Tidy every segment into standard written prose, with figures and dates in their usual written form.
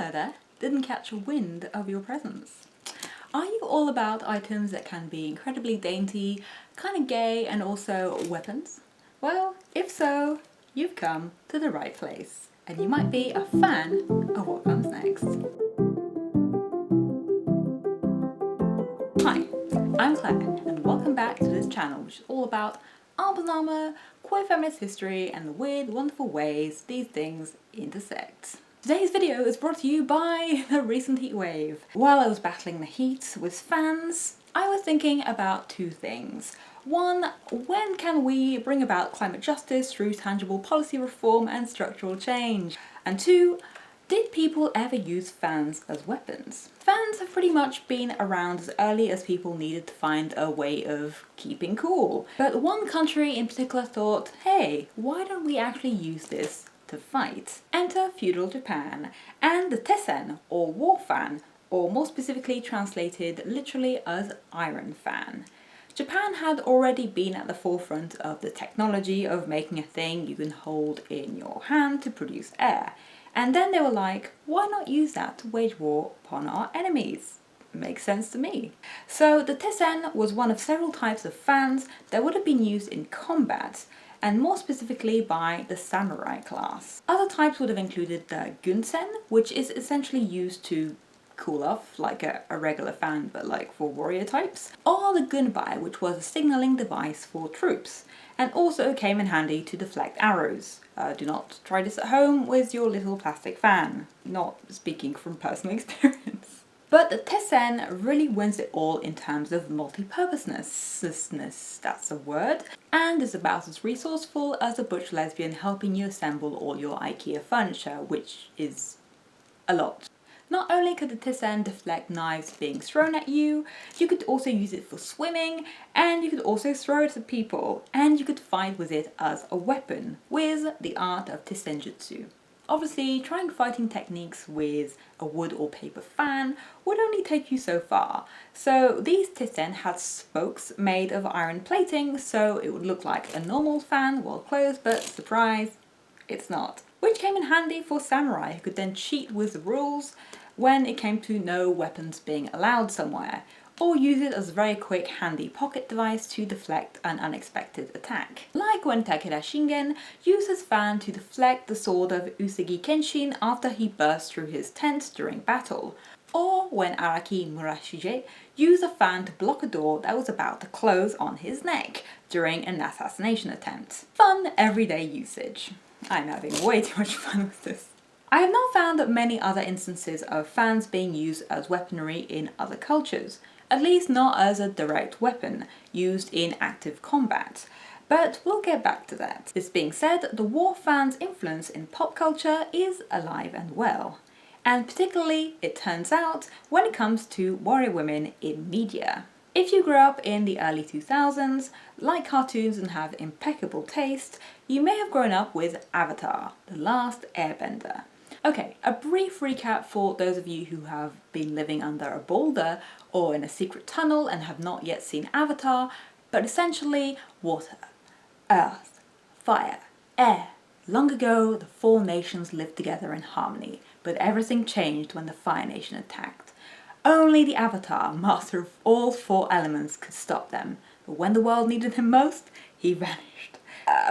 Hello there, didn't catch wind of your presence. Are you all about items that can be incredibly dainty, kind of gay, and also weapons? Well, if so, you've come to the right place, and you might be a fan of what comes next. Hi, I'm Claire, and welcome back to this channel, which is all about arms armor, queer feminist history, and the weird, wonderful ways these things intersect. Today's video is brought to you by the recent heatwave. While I was battling the heat with fans, I was thinking about two things. One, when can we bring about climate justice through tangible policy reform and structural change? And two, did people ever use fans as weapons? Fans have pretty much been around as early as people needed to find a way of keeping cool. But one country in particular thought, hey, why don't we actually use this to fight? Enter feudal Japan and the tessen, or war fan, or more specifically translated literally as iron fan. Japan had already been at the forefront of the technology of making a thing you can hold in your hand to produce air. And then they were like, why not use that to wage war upon our enemies? Makes sense to me. So the tessen was one of several types of fans that would have been used in combat, and more specifically by the samurai class. Other types would have included the gunsen, which is essentially used to cool off like a regular fan but like for warrior types, or the gunbai, which was a signaling device for troops and also came in handy to deflect arrows. Do not try this at home with your little plastic fan, not speaking from personal experience. But the tessen really wins it all in terms of multi-purposeness, that's a word, and is about as resourceful as a butch lesbian helping you assemble all your IKEA furniture, which is a lot. Not only could the tessen deflect knives being thrown at you, you could also use it for swimming, and you could also throw it at people, and you could fight with it as a weapon, with the art of tessenjutsu. Obviously, trying fighting techniques with a wood or paper fan would only take you so far, so these tessen had spokes made of iron plating, so it would look like a normal fan while closed, but surprise, it's not. Which came in handy for samurai who could then cheat with the rules when it came to no weapons being allowed somewhere, or use it as a very quick handy pocket device to deflect an unexpected attack. Like when Takeda Shingen used his fan to deflect the sword of Usagi Kenshin after he burst through his tent during battle, or when Araki Murashige used a fan to block a door that was about to close on his neck during an assassination attempt. Fun everyday usage. I'm having way too much fun with this. I have not found many other instances of fans being used as weaponry in other cultures, at least not as a direct weapon used in active combat, but we'll get back to that. This being said, the war fan's influence in pop culture is alive and well, and particularly, it turns out, when it comes to warrior women in media. If you grew up in the early 2000s, like cartoons and have impeccable taste, you may have grown up with Avatar, The Last Airbender. Okay, a brief recap for those of you who have been living under a boulder or in a secret tunnel and have not yet seen Avatar, but essentially water, earth, fire, air. Long ago, the four nations lived together in harmony, but everything changed when the Fire Nation attacked. Only the Avatar, master of all four elements, could stop them, but when the world needed him most, he vanished.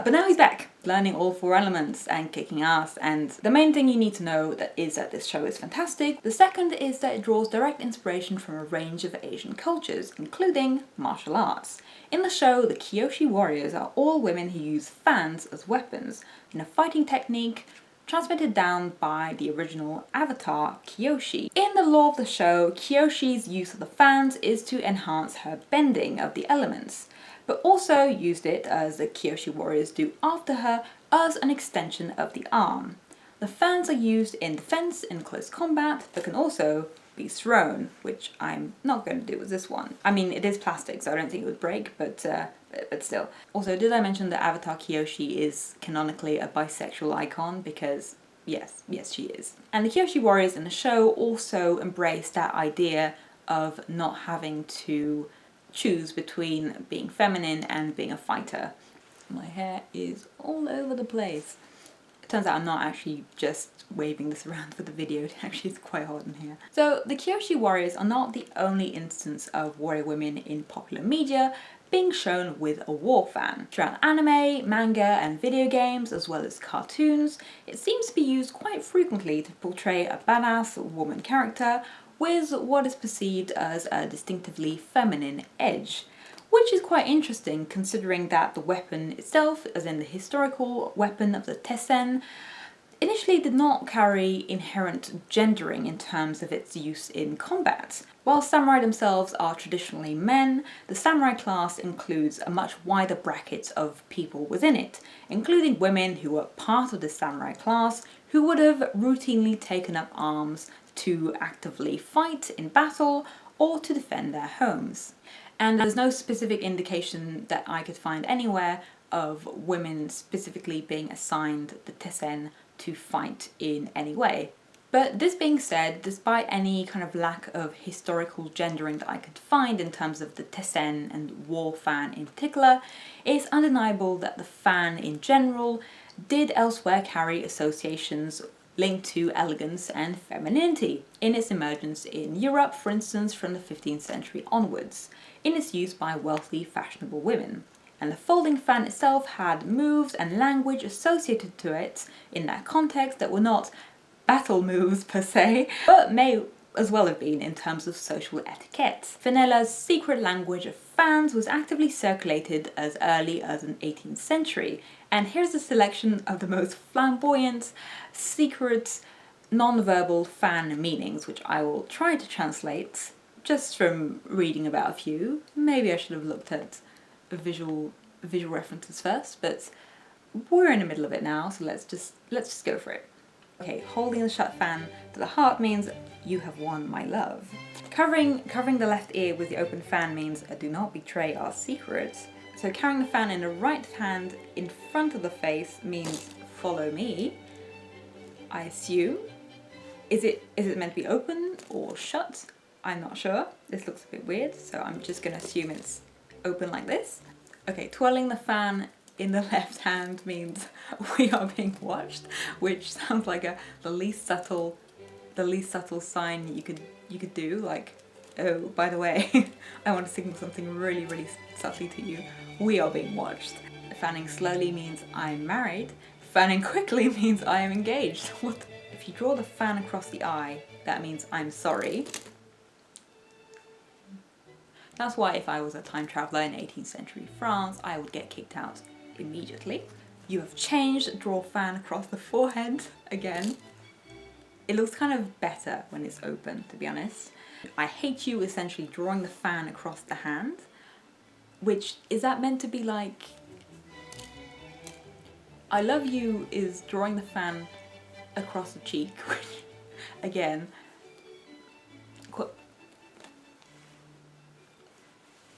But now he's back, learning all four elements and kicking ass, and the main thing you need to know is that this show is fantastic. The second is that it draws direct inspiration from a range of Asian cultures, including martial arts. In the show, the Kyoshi warriors are all women who use fans as weapons, in a fighting technique transmitted down by the original Avatar, Kyoshi. In the lore of the show, Kyoshi's use of the fans is to enhance her bending of the elements, but also used it, as the Kyoshi warriors do after her, as an extension of the arm. The fans are used in defense in close combat, but can also be thrown, which I'm not going to do with this one. I mean, it is plastic, so I don't think it would break, but still. Also, did I mention that Avatar Kyoshi is canonically a bisexual icon? Because yes, she is. And the Kyoshi warriors in the show also embrace that idea of not having to choose between being feminine and being a fighter. My hair is all over the place. Turns out I'm not actually just waving this around for the video, it actually is quite hot in here. So the Kyoshi warriors are not the only instance of warrior women in popular media being shown with a war fan. Throughout anime, manga and video games, as well as cartoons, it seems to be used quite frequently to portray a badass woman character with what is perceived as a distinctively feminine edge. Which is quite interesting considering that the weapon itself, as in the historical weapon of the tessen, initially did not carry inherent gendering in terms of its use in combat. While samurai themselves are traditionally men, the samurai class includes a much wider bracket of people within it, including women who were part of the samurai class who would have routinely taken up arms to actively fight in battle or to defend their homes. And there's no specific indication that I could find anywhere of women specifically being assigned the tessen to fight in any way. But this being said, despite any kind of lack of historical gendering that I could find in terms of the tessen and war fan in particular, it's undeniable that the fan in general did elsewhere carry associations linked to elegance and femininity in its emergence in Europe, for instance, from the 15th century onwards, in its use by wealthy, fashionable women. And the folding fan itself had moves and language associated to it in that context that were not battle moves per se, but may as well have been in terms of social etiquette. Fenella's secret language of fans was actively circulated as early as the 18th century, and here's a selection of the most flamboyant, secret, non-verbal fan meanings, which I will try translate just from reading about a few. Maybe I should have looked at visual references first, but we're in the middle of it now, so let's just go for it. Okay, holding the shut fan to the heart means you have won my love. Covering the left ear with the open fan means do not betray our secrets. So carrying the fan in the right hand in front of the face means follow me, I assume. Is it meant to be open or shut? I'm not sure. This looks a bit weird, so I'm just gonna assume it's open like this. Okay, twirling the fan in the left hand means we are being watched, which sounds like the least subtle sign you could do, like, oh, by the way, I want to signal something really, really subtly to you. We are being watched. Fanning slowly means I'm married. Fanning quickly means I am engaged. What? If you draw the fan across the eye, that means I'm sorry. That's why if I was a time traveller in 18th century France, I would get kicked out immediately. You have changed, draw fan across the forehead again. It looks kind of better when it's open, to be honest. I hate you essentially drawing the fan across the hand, which, is that meant to be like, I love you is drawing the fan across the cheek, which again,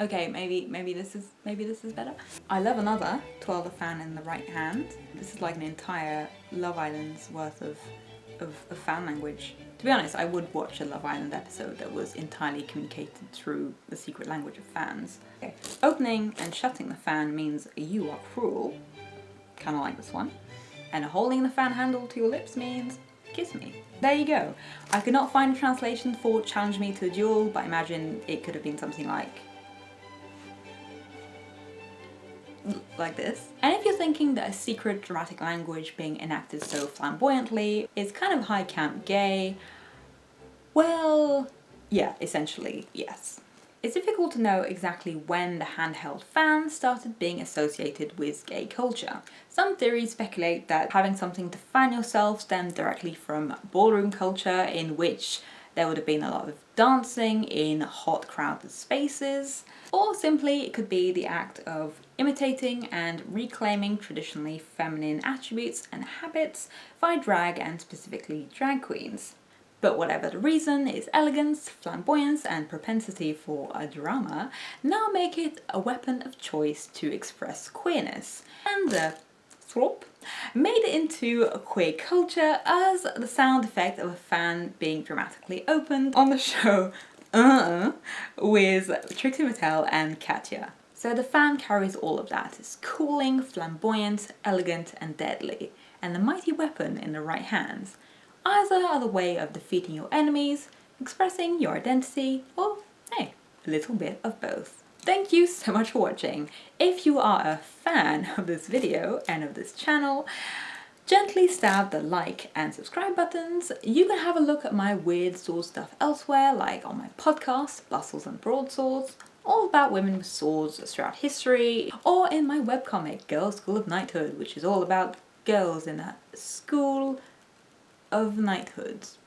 okay, maybe this is better. I love another, twirl the fan in the right hand. This is like an entire Love Island's worth of fan language. To be honest, I would watch a Love Island episode that was entirely communicated through the secret language of fans. Okay. Opening and shutting the fan means you are cruel, kind of like this one. And holding the fan handle to your lips means kiss me. There you go. I could not find a translation for challenge me to a duel, but I imagine it could have been something like this. And if you're thinking that a secret dramatic language being enacted so flamboyantly is kind of high camp gay, well, yeah, essentially, yes. It's difficult to know exactly when the handheld fan started being associated with gay culture. Some theories speculate that having something to fan yourself stemmed directly from ballroom culture, in which there would have been a lot of dancing in hot crowded spaces, or simply it could be the act of imitating and reclaiming traditionally feminine attributes and habits by drag and specifically drag queens. But whatever the reason, its elegance, flamboyance and propensity for a drama now make it a weapon of choice to express queerness. And the thwop made it into a queer culture as the sound effect of a fan being dramatically opened on the show with Trixie Mattel and Katya. So the fan carries all of that. It's cooling, flamboyant, elegant and deadly. and the mighty weapon in the right hands. Either are the way of defeating your enemies, expressing your identity, or hey, a little bit of both. Thank you so much for watching. If you are a fan of this video and of this channel, gently stab the like and subscribe buttons. You can have a look at my weird sword stuff elsewhere, like on my podcast, Bustles and Broadswords, all about women with swords throughout history, or in my webcomic, Girls' School of Knighthood, which is all about girls in a school of knighthoods.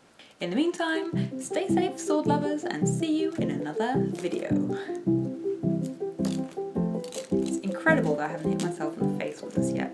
In the meantime, stay safe, sword lovers, and see you in another video. It's incredible that I haven't hit myself in the face with this yet.